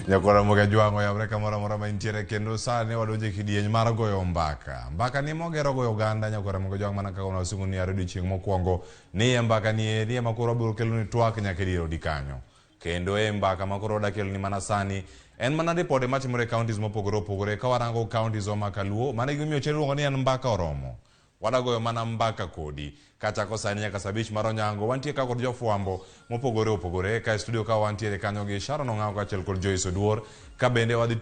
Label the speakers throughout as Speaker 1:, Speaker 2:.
Speaker 1: Nyakora moga jwango ya breka mora maintiere kendo sane wadonje kidieny mar goyo mbaka. Mbaka ni mogero goyo ganda nyakora moga jwango mana kaka unasungu ni aredo chieng mokwongo ni mbaka ni makoro biro kelo ni twak nyaka diro di kanyo. Kendo mbaka makoro da kelo ni mana sani en mana ripode matimore counties mopogore opogore ka warango counties o makaluo mane gimiyo chenro ni en mbaka oromo. Wadagoyo mana mbaka kodi kata ko sani nyaka sabich mar Onyango wantie ka kod jofwambo mopogore opogore ka studio ka wantie kanyo gi Sharon Ong'aw kaachiel kod Joyce Oduor ka bende wadhi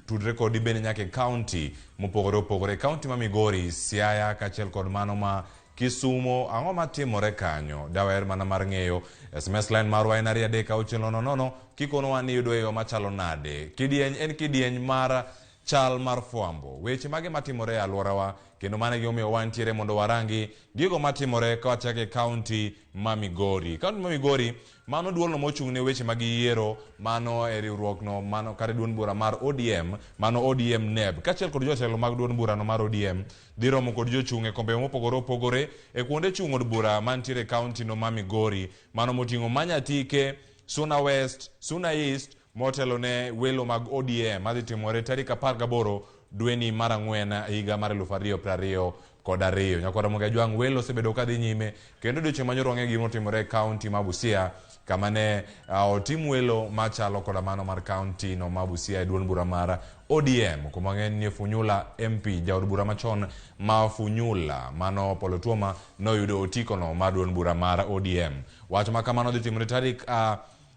Speaker 1: tudre kodi bende nyaka county mopogore opogore county ma Migori, Siaya kaachiel kod mano ma Kisumo. Ang'o matimore kanyo dawer mana mar ng'eyo. SMS line marwa en 330 kikono wan yudo yo machalo nade. Kidieny en kidieny mar chal mar fwambo weche mage matimore e alworawa kendo mane gimomiyo wantiere mondo warangi gigo matimore ka wachake county ma Migori. County ma Migori mano duolno mochung' ne weche mag yiero mano e riwruokno mano kare duond bura mar ODM mano ODM NEB kaachiel kod jotelo mag duond burano mar ODM dhi romo kod jochung' e kombe mopogore opogore e kuonde chung' od bura mantiere county no ma Migori mano moting'o Manyatike, Suna West, Suna East motelo ne welo mag ODM madhi timore tarik 18 dweni mar Ang'wen higa mar 2022. Nyakora moga jwang welo sebedo kadhi nyime kendo odiochieng' manyoro wang'e gimo timore county ma Busia kama ne otim welo machalo koda mano mar county no ma Busia e duond bura mar ODM kuma ng'en ni Funyula MP jaod bura machon ma Funyula mano Polo Tuoma noyudo otiko no ma duond bura mar ODM. Wach ma kamano dhi timore tarik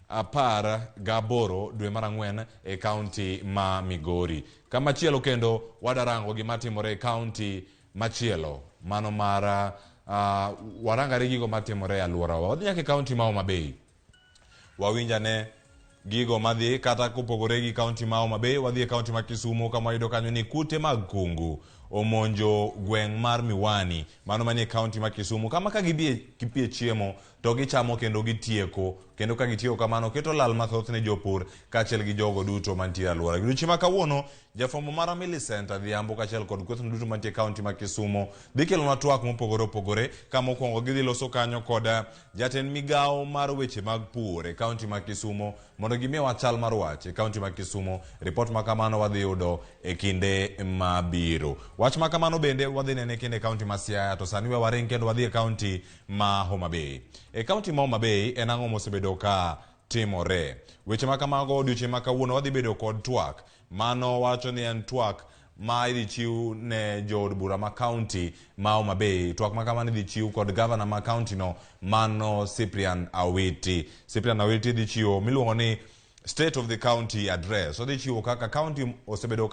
Speaker 1: 18 dwe mar Ang'wen e county ma Migori. Kama chielo kendo wadarango gima timore e county machielo mano mar warangare gigo matimore e alworawa. Wadhi nyaka county ma Homa Bay. Wawinjane gigo madhi kata kupogore gi county ma Homa Bay wadhi e county ma Kisumu kama yudo kanyo ni kute mag kungu omonjo gweng' mar Miwani mano manie county ma Kisumu kama ka gipie chiemo to gichamo kendo gitieko kendo ka gitieko kamano keto lal mathoth ne jopur kaachiel gi jogo duto mantie alwora. Giduchi ma kawuono jafwambo mar Millicent Adhiambo kaachiel kod kwethno duto mantie county ma Kisumu dhi kelonwa twak mopogore opogore ka mokwongo gidhi loso kanyo kod jatend migawo mar weche mag pur e county ma Kisumu mondo gimiwa chal mar wach e county ma Kisumu. Report ma kamano wadhi yudo e kinde mabiro. Wach ma kamano bende wadhi nene kende county ma Siaya to sani waring kendo wadhi e county ma Homa Bay. E county ma Homa Bay en ang'o mosebedo ka timore. Weche ma kamago odiochieng' ma kawuono wadhi bedo kod twak mano wacho ni en twak ma idhi chiw ne jood bura ma county ma Homa Bay. Twak ma kamano idhi chiw kod governor ma county no mano Cyprian Awiti. Cyprian Awiti idhi chiwo miluongo ni State of the County Address. Odhi chiwo kaka county osebedo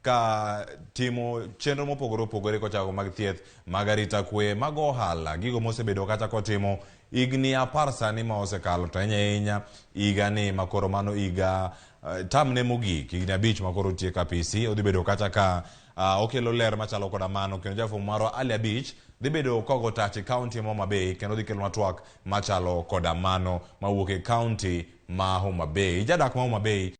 Speaker 1: ka timo chenro mopogore opogore kochako mag thieth, mag arita kwe, mag ohala, gigo mosebedo kata kotimo igni 10 sani ma osekalo to ahinya iga ni makoro mano iga tamne mogik igni 5 makoro tie kapisi odhi bedo kata ka okelo ler machalo koda mano kendo jafwambo marwa Ali Abich dhi bedo kogo tach county ma Homa Bay kendo dhi kelo twak machalo koda mano mawuok e county ma Homa Bay. Jadak ma Homa Bay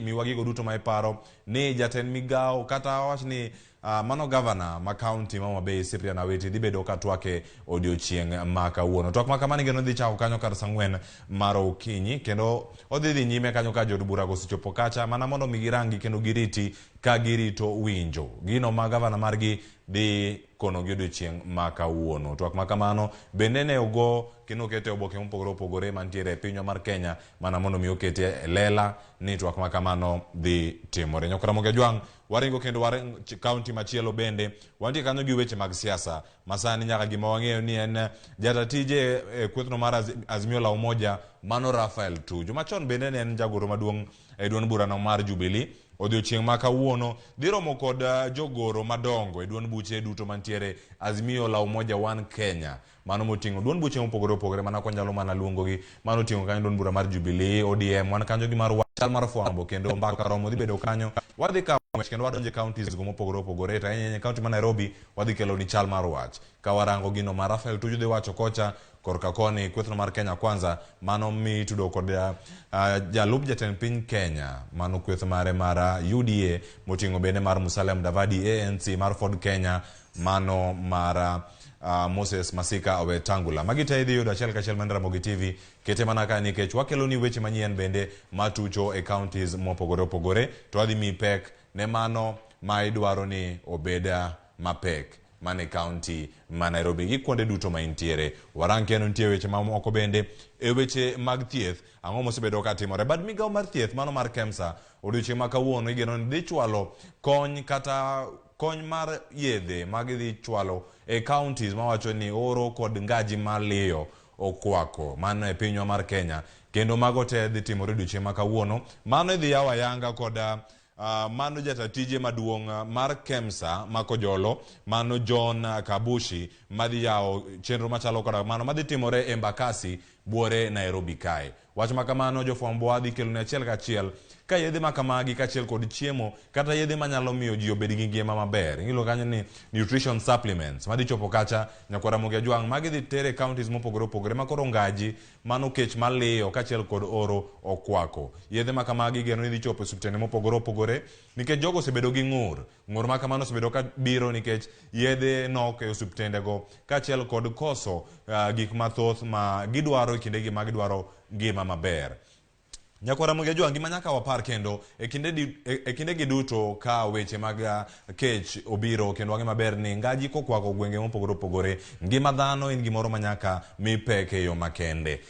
Speaker 1: miwa gigo duto ma iparo ni jatend migawo kata wach ni mano governor ma county ma Homa Bay Cyprian Awiti dhi bedo ka twake odiochieng' ma kawuono. Twak ma kamano geno dhi chako kanyo kar sang'wen mar okinyi kendo odhi nyime kanyo ka jod bura osechopo kacha mana mondo migirangi kendo giriti ka girito winjo gino ma governor margi dhi kono gi odiochieng' ma kawuono. Twak ma kamano bende ne ogo kendo okete oboke mopogore opogore mantiere e pinywa mar Kenya mana mondo mi okete lela ni twak ma kamano dhi timore. Nyakora moga jwang waringo kendo county machielo bende wantie kanyo gi weche mag siasa masani nyaka gima wang'eyo ni en jatatije kwethno mar Azimio la Umoja mano Rafael Tuju machon bende ne en jagoro maduong' e duond burano mar Jubilee. Odiochieng' ma kawuono dhi romo kod jogoro madongo e duond buche duto mantiere Azimio la Umoja One Kenya mano moting'o duond buche mopogore opogore mana konyalo mana luongo gi mano oting'o kanyo duond bura mar Jubilee, ODM wan kanyo gi mar chal mar fwambo kendo mbaka romo dhi bedo kanyo. Wadhi ka kendo wadonje counties go mopogore opogore to ahinya county ma Nairobi wadhi kelo ni chal mar wach ka warango gino ma Rafael Tuju dhi wacho kocha korka koni kwethno mar Kenya Kwanza mano mi tudo kod jalup jatend piny Kenya mano kweth mare mar UDA moting'o bende mar Musalia Mudavadi ANC mar Ford Kenya mano mar Moses Masika Owetangula. Magi te idhi yudo achiel kachiel man Ramogi TV. Kete mana ka nikech wakelo ni weche manyien bende matucho e counties mopogore opogore. To adhi mi pek ne mano ma idwaro ni obeda mapek mane county ma Nairobi gi kuonde duto ma intiere. Warang kendo nitie weche mamoko bende e weche mag thieth ang'o mosebedo ka timore. Bad migao mar thieth mano mar KEMSA odiochieng' ma kawuono igeno ni dhi chwalo kony kata kony mar yedhe mag dhi chwalo e counties mawacho ni oro kod ngaji maliyo okwako mano e pinywa mar Kenya. Kendo mago te dhi timore odiochieng' ma kawuono. Mano idhi yawa yanga kod mano jatatije maduong' mar KEMSA makojolo mano John Kabushi madhi yao chenro machalo kod mano madhi timore e Embakasi buore Nairobi kae. Wach makamano jofwambo adhi kelo ne achiel kachiel ka yedhe makamagi kachiel kod chiemo kata yedhe manyalo miyo ji obed gi ngima maber. Ingilo kanyo ni nutrition supplements madhi chopo kacha nyakwara Ramogi Ajwang' magi dhi tere counties mopogore opogore makoro ngaji mano kech maliyo kachiel kod oro okwako. Yedhe makamagi geno ni dhi chopo osuptende mopogore opogore nikech jogo osebedo gi ng'ur makamano osebedo ka biro nikech yedhe nok e osuptende go kachiel kod koso gik mathoth ma gidwaro e kindegi ma gidwaro ngima maber. Nyakwara Ramogi Ajwang' gima nyaka wapar kendo e kinde gi duto ka weche mag kech obiro kendo wange maber ni ngaji kokwako gwenge mopogore opogore ngima dhano en gimoro manyaka mi pek e yo makende.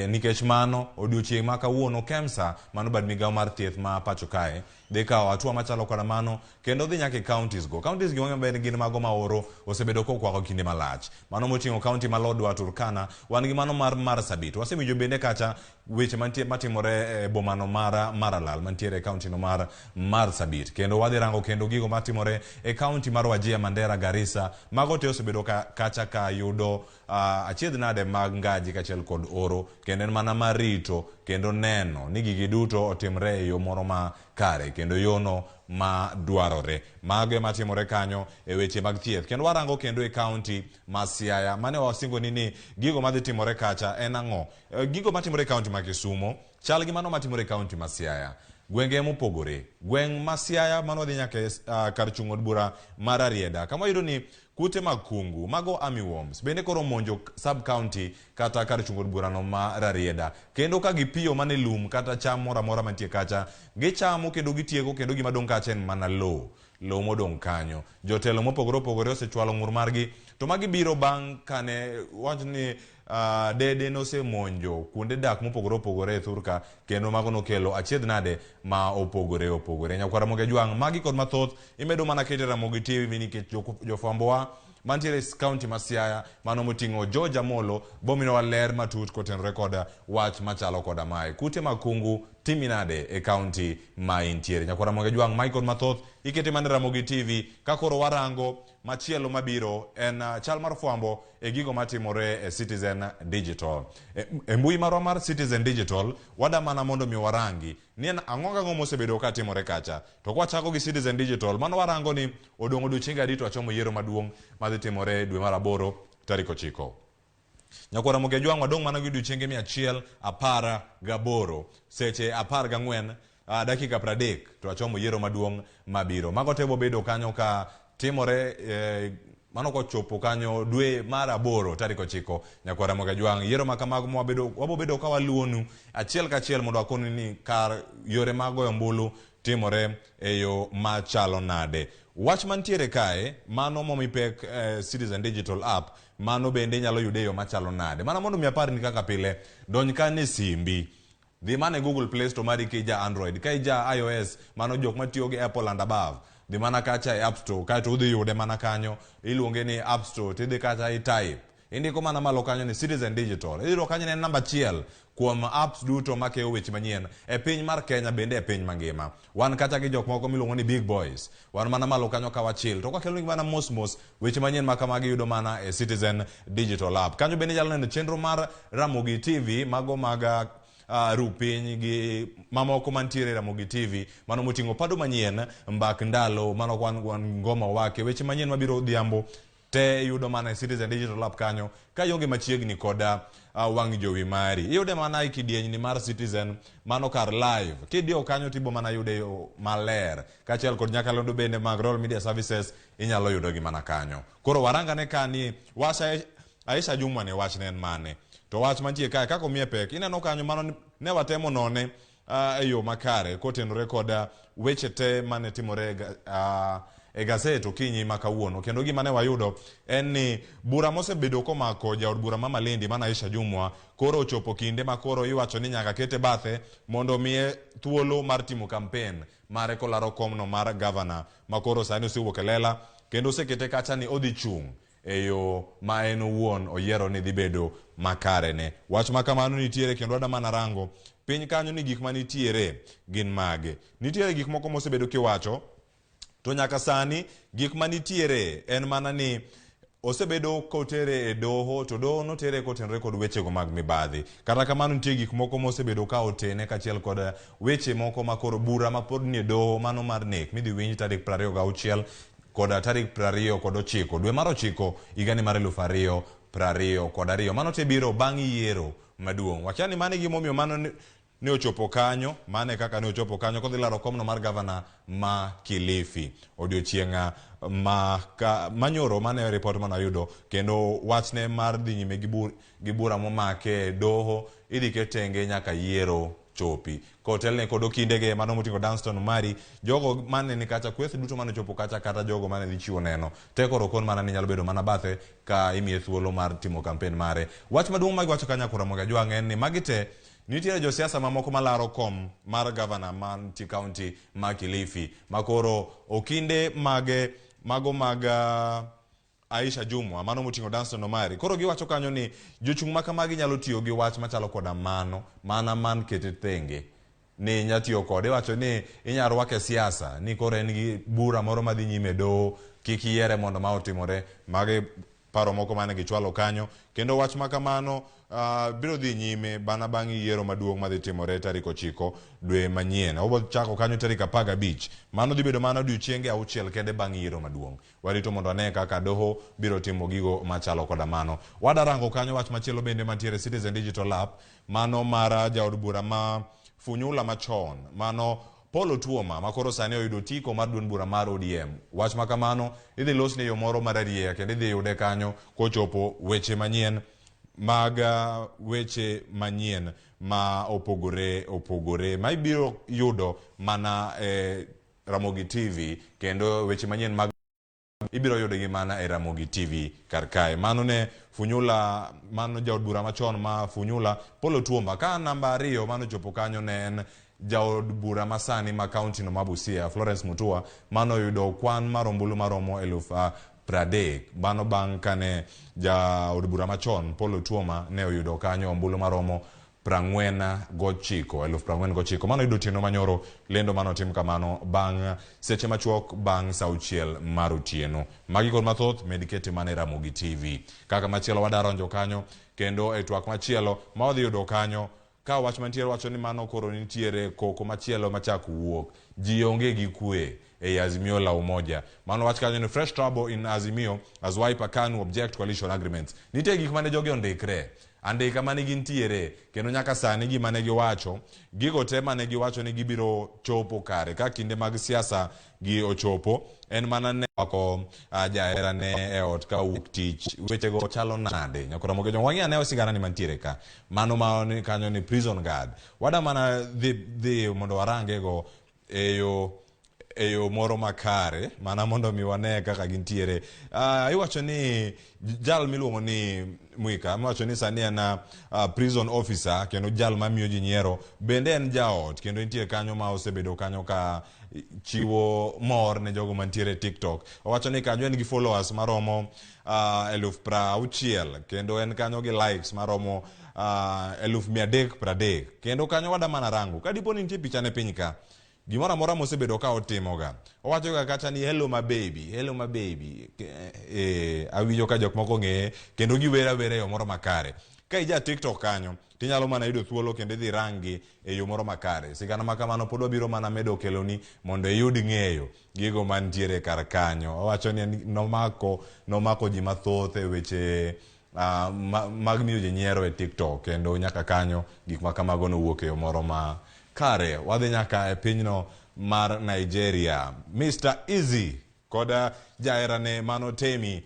Speaker 1: Nikech mano odiochieng' ma kawuono KEMSA mano bad migao mar thieth ma pacho kae dhi kawo atua machalo kod mano kendo dhi nyaka e counties go. Counties gi wange maber gin mago ma oro osebedo kokwako kinde malach. Mano moting'o county ma Lodwar, Turkana, wan gi mano mar Marsabit. Wasemijo bende kacha weche matimore bomano mar Maralal mantiere e county no mar Marsabit. Kendo wadhi rango kendo gigo matimore e county mar Wajir, Mandera, Garissa. Mago te osebedo kacha ka yudo achiedh nade mag ngaji kachiel kod oro kendo en mana marito kendo neno ni gigi duto otimre e yo moro ma kare kendo yono ma dwarore. Mago matimore kanyo e weche mag thieth. Kendo warango kendo e county ma Siaya mane wasingo ni gigo madhi timore kacha en ang'o. Gigo matimore e county ma Kisumo chal gi mano matimore e county ma Siaya. Gwenge mopogore. Gweng' ma Siaya mano dhi nyaka kar chung' od bura mar Arieda. Kama yudo ni kute mag kungu mago armyworms bende koro monjo sub county kata kar chung' od bura no mar Arieda. Kendo ka gipiyo mane lum kata cham moro amora mantie kacha gichamo kendo gitieko kendo gima dong' kacha en mana lowo modong' kanyo. Jotelo mopogore opogore osechwalo ng'ur margi to magi biro bang' kane wach ni dede nose monjo kuonde dak mopogore opogore e Thurka kendo mago nokelo achiedh nade ma opogore opogore. Nyakwara Ramogi Ajwang' magi kod mathoth imedo mana kete Ramogi TV nikech jofwambowa mantiere county ma Siaya mano moting'o George Amolo bomino ler matut kotenore kod wach machalo koda mae. Kute mag kungu timinade e county ma intiere. Nyakwara Ramogi Ajwang' mai kod mathoth ikete mana Ramogi TV kakoro warango machielo mabiro en chal mar fwambo e gigo matimore e Citizen Digital. E mbui marwa mar Citizen Digital wada mana mondo mi warangi ni ang'o mosebedo ka timore kacha. To kwa chako gi Citizen Digital mano warango ni odong' odiochienge adi to achomo yiero maduong' madhi timore dwe mar 8 tarik 9. Nyakwara Ramogi Ajwang' wadong' mana gi odiochienge 118 seche 14 dakika 30 to achomo yiero maduong' mabiro. Mago tebo bedo kanyo ka timore mano kochopo kanyo dwe mar 8 tarik 9. Nyakwara Ramogi Ajwang' yiero makamago wabobedo ka waluonu achiel kachiel mondo akonu ni kar yore mag goyo ombulu timore e yo machalo nade. Wach mantiere kae mano momipek Citizen Digital app mano bende nyalo yude yo machalo nade. Mana mondo mi apar ni kaka pile donj kane simbi dhi mane Google Play Store mari kija Android ka ija iOS mano jok matiyo gi Apple and above dhi mana kacha e App Store kae to udhi yude mana kanyo iluonge ni App Store tidhi kacha i type indiko mana malo kanyo ni Citizen Digital. Idhiro kanyo ne namba 1 kuom apps duto makeyo weche manyien e piny mar Kenya bende e piny mangima. Wan kacha gi jok moko miluongo ni Big Boys. Wan mana malo kanyo ka wachil to kwakelo mana mos weche manyien makamagi yudo mana e Citizen Digital app. Kanyo bende nyalo neno chenro mar Ramogi TV mago maga rupiny gi mamoko mantiere Ramogi TV mano moting'o pado manyien mbak ndalo mano kwan ngoma wake weche manyien mabiro odhiambo te yudo mana e Citizen Digital App kanyo ka ionge machiegni koda wang' jowi mari. Iyude mana e kidieny mar Citizen mano kar live. Kidiyo kanyo tibo mana yude yo maler. Kachiel kod nyakalondo bende mag Royal Media Services inyalo yudo gi mana kanyo. Koro warangane ka ni wasa Aisha Jumwa ne wach ne en mane. To wach mantie kae kako mie pek ineno kanyo mano ne watemo none e yo makare kotenore koda weche te mane timore e gazeto kinyi makawuono. Kendo gima ne wayudo en ni bura mosebedo komako jaod bura ma Malindi mana Aisha Jumwa koro ochopo kinde makoro iwacho ni nyaka kete bathe mondo miye thuolo mar timo campaign mare kolaro komno mar governor makoro sani osewuok e lela kendo osekete kacha ni odhi chung' eyo ma en owuon oyiero ni dhi bedo makare ne. Wach makamano nitiere kendo ada mana rango piny kanyo ni gik manitiere gin mage. Nitiere gik moko mosebedo kiwacho to nyaka sani gik manitiere en mana ni osebedo kotere e doho to doho notere kotenre kod wechego mag mibadhi. Kata kamano nitie gik moko mosebedo ka otene kachiel kod weche moko makoro bura mapod nie doho mano mar nek midhi winj tarik 26 koda tarik 29 dwe mar 9 higani mar 2022. Mano te biro bang' yiero maduong'. Wakiani mane gimomiyo mano ne ochopo kanyo, mane kaka ne ochopo kanyo kodhi laro komno mar governor ma Kilifi. Odiochienga manyoro mane report mana yudo kendo wachne mar dhi nyime gi bura momake doho idhi ketenge nyaka yiero chopi. Kotelne kod okindege mano motingo Danston Mari, jogo mane ni kacha kweth duto mane chopo kacha kata jogo mane dhi chiwo neno. Teko rokon mana ni nyalo bedo mana bathe ka imiye thuolo mar timo campaign mare. Wach maduong' magiwacho ka Nyakura Moga Jwang' en ni magite nitiere josiasa mamoko malaro kom mar governor man ti county ma Kilifi makoro okinde mago mag Aisha Jumwa mano motingo Danston Omari. Koro giwacho kanyo ni jochung' makamagi nyalo tiyo gi wach machalo koda mana man kete thenge ni nyatiyo kode. Wacho ni inyalo rwake siasa ni koro en gi bura moro madhi nyime doho kik yiere mondo ma otimore. Mage paro moko mane gichwalo kanyo kendo wach makamano biro dhi nyime bana bang' yiero maduong' madhi timore tarik 9 dwe manyien. Obo chako kanyo tarik 15. Mano dhi bedo mana odiochienge 6 kende bang' yiero maduong'. Warito mondo ane kaka doho biro timo gigo machalo koda mano. Wadarango kanyo wach machielo bende mantiere Citizen Digital App mano mar jaod bura ma Funyula machon mano Paul Otuoma makoro sani oyudo tiko mar duond bura mar ODM. Wach makamano idhi losne yo moro mar ariya kendo idhi yude kanyo kochopo weche manyien ma opogore ma ibiro yudo mana Ramogi TV kendo weche manyien mag ibiro yudo gi mana e Ramogi TV karkae. Mano ne Funyula, mano jaod bura machon ma Funyula Paul Otuoma. Ka namba 2 mano chopo kanyo ne en jaod bura masani ma county no Mabusia Florence Mutua mano yudo kwan mar ombulu maromo 30,000 mano bang' kane jaod bura machon Paul Otuoma ne oyudo kanyo ombulu maromo 49,000 mano yudo tieno manyoro. Lendo mano tim kamano bang' seche machuok bang' saa 6 mar otieno. Magi kod mathoth medikete mane Ramogi TV. Kaka machielo wadaronjo kanyo kendo e twak machielo ma odhi yudo kanyo ka wach mantiere wacho ni mano koro nitiere koko machielo machako wuok. Ji onge gi kwe e Azimio la Umoja. Mano wach kanyo ni fresh trouble in Azimio as Wiper KANU object coalition agreements. Nitie gik mane joge ondikre. Andika mane gintiere kendo nyaka sani gima ne giwacho gigo te mane giwacho ni gibiro chopo kare ka kinde mag siasa gi ochopo en mana ne ako jahera ne e ot ka wuok tich. Weche go chalo nade Nyakura Moga Jwang' wang'ia ne osigara ni mantiere ka mano ma ni kanyo ni prison guard. Wada mana dhi mondo warange go eyo moro makare mana mondo mi wane kaka gintiere. Iwacho ni jal miluongo ni Mwika iwacho ni sani en prison officer kendo jal mamiyo ji nyiero bende en jaot kendo nitie kanyo ma osebedo kanyo ka chiwo mor ne jogo mantiere TikTok. Owacho ni kanyo en gi followers maromo 60,000 kendo en kanyo gi likes maromo 330 kendo kanyo wada mana rango ka dipo ni nitie picha ne piny ka gimora mora mosebedo ka otimoga. Owacho ga kata ni hello my baby. Awinjo ka jok moko ng'eye kendo giwera yo moro makare. ka ija TikTok kanyo tinyalo mana yudo thuolo kendo idhi rangi e yo moro makare. Sigana ma kamano pod wabiro mana medo keloni mondo iyud ng'eyo gigo mantiere kar kanyo. Owacho ni nomako ji mathoth e weche mag miyo ji nyiero e TikTok, kendo nyaka kanyo gik ma kamago nowuok e yo moro ma kare. Wadhi nyaka e pinyno mar Nigeria. Mr. Easy koda jaherane Manotemi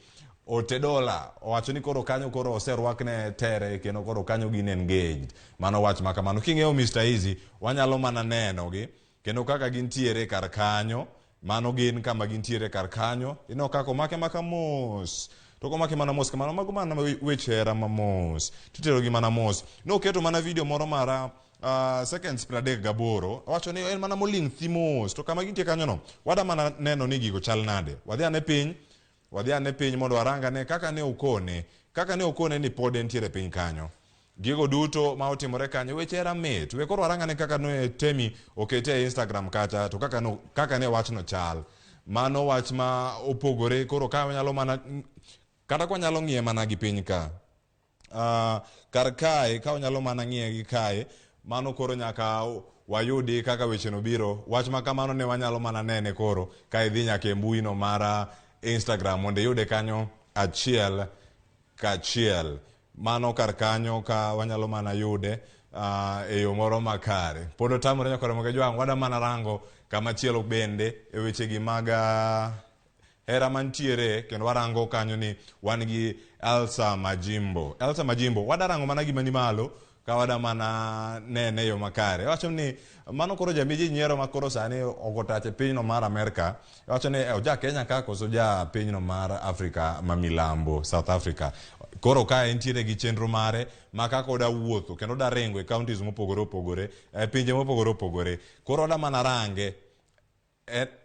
Speaker 1: Otedola owacho ni koro kanyo koro oserwakne tere kendo koro kanyo gin engaged. Mano wach ma kamano. King'eyo Mr. Easy, wanyalo mana nenogi kendo kaka gintiere kar kanyo. Mano gin kama gintiere kar kanyo. Ino kako make maka mos. To komake mana mos kamano mago mana weche hera mamos. Titero gi mana mos. No keto mana video moro mara seconds 38. Owacho ni en mana moling' thimos. To kama gintie kanyo no, wada mana neno ni gigo chal nade. Wadhi ane piny mondo warangane kaka ne okone ni pod entiere piny kanyo. Gigo duto ma otimore kanyo weche hera mit. We koro warangane kaka ne Temi okete e Instagram kacha, to kaka ne wachno chal. Mano wach ma opogore. Koro ka wanyalo mana kata kwa nyalo ng'iye mana gi piny ka. Kar kae ka wanyalo mana ng'iye gi kae, mano koro nyaka wayudi kaka weche no biro. Wach ma kamano ne wanyalo mana nene koro ka idhi nyaka e mbui no mara Instagram mondo yude kanyo achiel kachiel. Mano kar kanyo ka wanyalo mana yude e yo moro makare. Pod otamore nyaka romo gi jwang', wada mana rango kama chielo bende e weche gi maga hera mantiere, kendo warango kanyo ni wan gi Elsa Majimbo. Elsa Majimbo wada rango mana gima ni malo ka wada mana nene yo makare. Wacho ni mano koro jamiji nyiero ma koro sani ogotache pinyno mar Amerika. Wacho ni oja Kenya ka koso ja pinyno mar Afrika ma milambo, South Africa. Koro ka entiere gi chenro mare ma kaka oda wuotho kendo oda ringo e counties mopogore opogore, pinje mopogore opogore. Koro oda mana range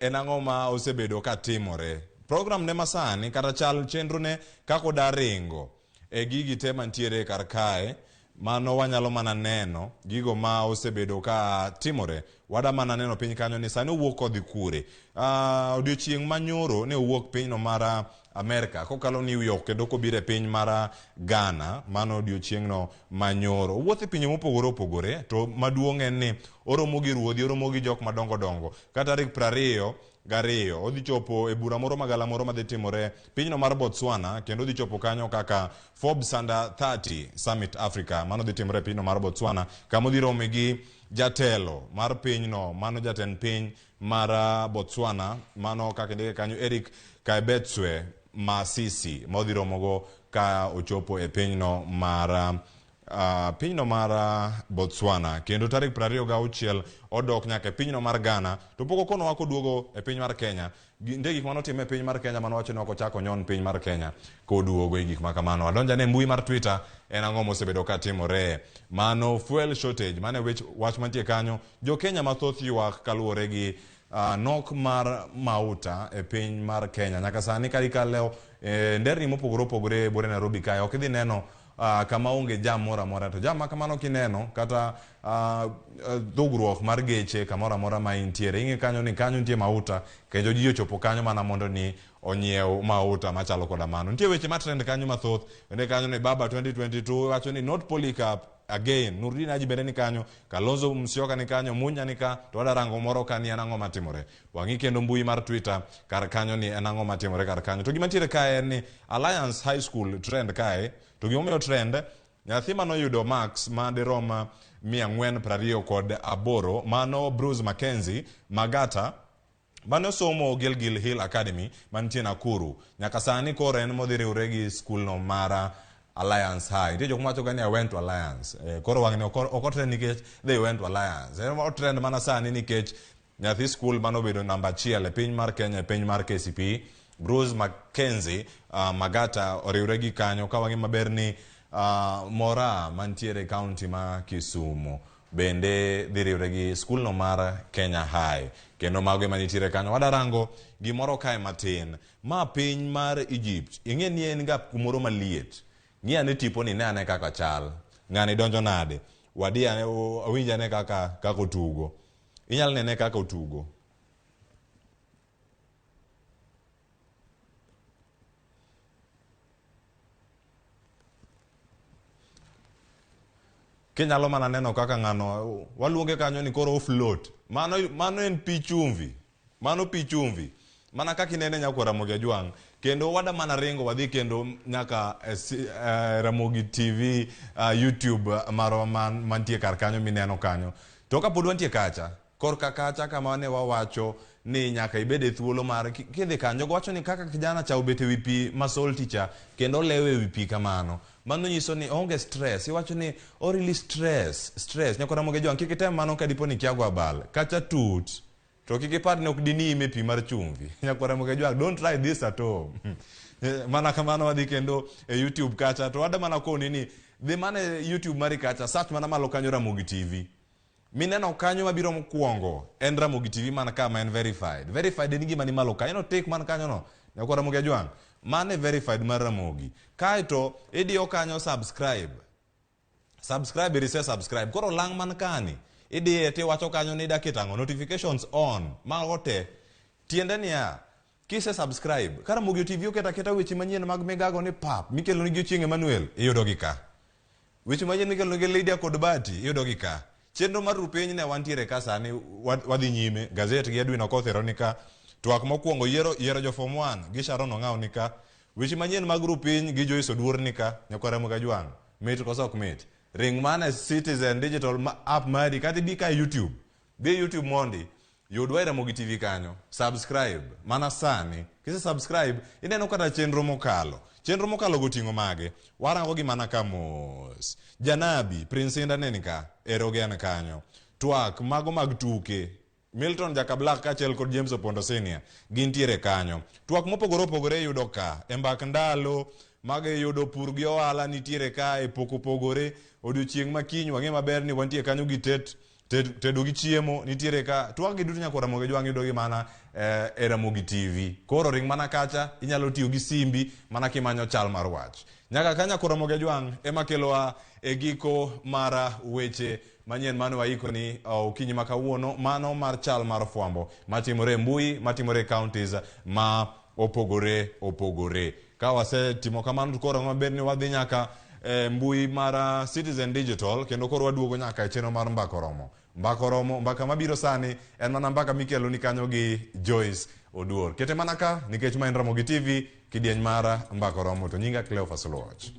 Speaker 1: en ang'o ma osebedo ka timore. Program ne masani kata chal chenro ne kako da ringo e gigi te mantiere kar kae. Mano wanyalo mana neno gigo ma osebedo ka timore. Wada mana neno piny kanyo ni sani owuok kodhi kure. Odiochieng' manyoro ne owuok pinyno mara Amerika kokalo New York kendo kobire piny mara Ghana. Mano odiochieng' no manyoro. Owuothe pinje mopogore opogore, to maduong' en ni oromo gi ruodhi, oromo gi jok madongo dongo. Ka tarik 22 odhi chopo e bura moro magala moro madhi timore pinyno mar Botswana, kendo odhi chopo kanyo kaka Forbes Under 30 Summit Africa. Mano dhi timore pinyno mar Botswana, kama odhi rome gi jatelo mar pinyno, mano jatend piny mar Botswana, mano kaka ndike kanyo Eric Kaibetswe Masisi, ma odhi romogo ka ochopo e pinyno mar Botswana. Kendo tarik 26 odok nyaka e pinyno mar Ghana, to poko kono wako duogo e piny mar Kenya. Nde gik mano time e piny mar Kenya mano wacho ni wako chako nyon piny mar Kenya koduogo e gik makamano. Adonja ne mbui mar Twitter en ang'o mosebedo ka timore. Mano fuel shortage, mane wach mantie kanyo. Jo Kenya mathoth ywak kaluwore gi nok mar mauta e piny mar Kenya. Nyaka sani ka ikalo nderni mopogore opogore bore Nairobi kae ok idhi neno kama onge jam mora mora. To jam makamano kineno kata dhugruok mar geche kamora mora ma intiere, ing'e kanyo ni kanyo nitie mauta, kendo ji ochopo kanyo mana mondo ni onyiew mauta machalo koda mano. Nitie weche matrend kanyo mathoth. Ende kanyo ni Baba 2022 wacho ni not Polycarp again. Nurdin Haji bende ni kanyo, Kalonzo Musyoka ni kanyo, Munya ni ka. To wada rango moro ka ni en ang'o matimore. Wang'i kendo mbui mar Twitter kar kanyo ni en ang'o matimore kar kanyo. To gima ntiere kae en ni Alliance High School trend kae. To gimomiyo trend, nyathi manoyudo marks ma dirom 428, mano Bruce Mackenzie Magata, mano somo Gilgil Hill Academy mantie Nakuru. Nyaka sani koro en modhi riwre gi school no mara Alliance High. Nitie jok mawacho gani I went to Alliance. Koro wang'ni ok trend nikech they went to Alliance. En trend mana sani nikech nyathi school mano bedo namba 1 e piny mar Kenya, e piny mar KCPE. Bruce Mackenzie Magata oriwre gi kanyo, ka wang'i maber ni Mora mantiere county ma Kisumu bende dhi riwre gi school no mar Kenya High. Kendo mago ema nitiere kanyo. Wada rango gimoro kae matin. Ma piny mar Egypt, ing'e ni en ga kumoro maliet. Ng'i ane tipo ni, ne ane kaka chal. Ng'ani donjo nade. Wadi ane awinj ane kaka otugo. Inyalo nene kaka otugo. kinyalo mana neno kaka ng'ano waluonge kanyo ni koro float. Mano en pi chumvi. Mano pi chumvi. Mana kaka inene nyako Ramogi Ajwang'. Kendo wada mana ringo wadhi kendo nyaka Ramogi TV YouTube maro mantie kar kanyo mineno kanyo. To kapod wantie kacha, korka kacha kama ne wawacho ni nyaka ibede thuolo mar kidhi kanyo wacho ni kaka kijana cha obete wi pi masolti cha kendo lewe wi pi kamano. Mano nyiso ni onge stress. Iwacho ni really stress. Nyako Ramogi Ajwang' kik item mano ka dipo ni kiago abal. Kacha tut. To kikipad ne ok dini ime pi mar chumvi. Nyako Ramogi Ajwang', don't try this at home. Mana kamano wadhi kendo e YouTube kacha. To wada mana koni ni dhi mana YouTube mari kacha. Search mana malo kanyo Ramogi TV. Mineno kanyo mabiro mokwongo en Ramogi TV mana kama en verified. Verified en gima ni malo kanyo. No take man kanyo no. Nyako Ramogi Ajwang'. Mane verified mar Ramogi. Kaito idiyo kanyo subscribe. Subscribe irise subscribe. Koro lang man kani. Idiye te wacho kanyo ni dakitango. Notifications on. Magote. Tiende niya. Kise subscribe. Ka Ramogi TV oketa weche manyien mag migago ni pap. Mikelo ni Gichieng Emmanuel. Iyudo gi ka. Weche manyien mikelo ni Lydia Kodbati. Iyudo gi ka. Chenro mar rupeny ne wantiere ka sani wadhi nyime. Gazette gi Edwin Okoth ni ka. Twak mokwongo yiero jo form 1 gi Sharon Ong'aw ni ka. Weche manyien mag rupeny gi Joyce Oduor ni ka. Nyako Ramogi Ajwang'. Mit koso ok mit. Ring mana Citizen Digital app mari kati bi ka YouTube. Bi YouTube mondi. Yudwa Ramogi TV kanyo. Subscribe. Mana sani. Kise subscribe. Ineno kata chenro mokalo. Chenro mokalo goting'o mage. Warango gi mana kamos. Janabi. Prince Inda neni ka. Erogen kanyo. Twak. Mago mag tuke. Milton Jaka Black kachel kod James Opondo Senior. Gintiere kanyo. Twak mopogore yudo ka. Embak ndalo. Mage yudo pur gi ohala nitiere ka e pogore. Odiochieng' makiny wang'e maber ni wantie kanyo gi tedo gi chiemo nitiere ka. Twak gi duto Nyako Ramogi Ajwang' yudo gi mana e Ramogi TV. Koro ring mana kacha inyalo tiyo gi simbi mana kimanyo chal mar wach. Nyaka ka Nyako Ramogi Ajwang' ema kelowa e giko mara weche manyien mano waiko ni okinyi makawuono mano mar chal mar fwambo matimore mbui matimore counties ma opogore. Ka wasetimo kamano koro maber ni wadhi nyaka mbui mara Citizen Digital kendo koro waduogo nyaka e chenro mar mbaka mabiro sani en mana mbaka mikelo ni kanyo gi Joyce Oduor. Kete mana ka nikech ma en Ramogi TV kidieny mara mbaka oromo to nyinga Cleophas Oluoch.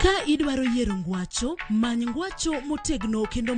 Speaker 2: Ka idwaro yiero ngwacho, many ngwacho motegno kendo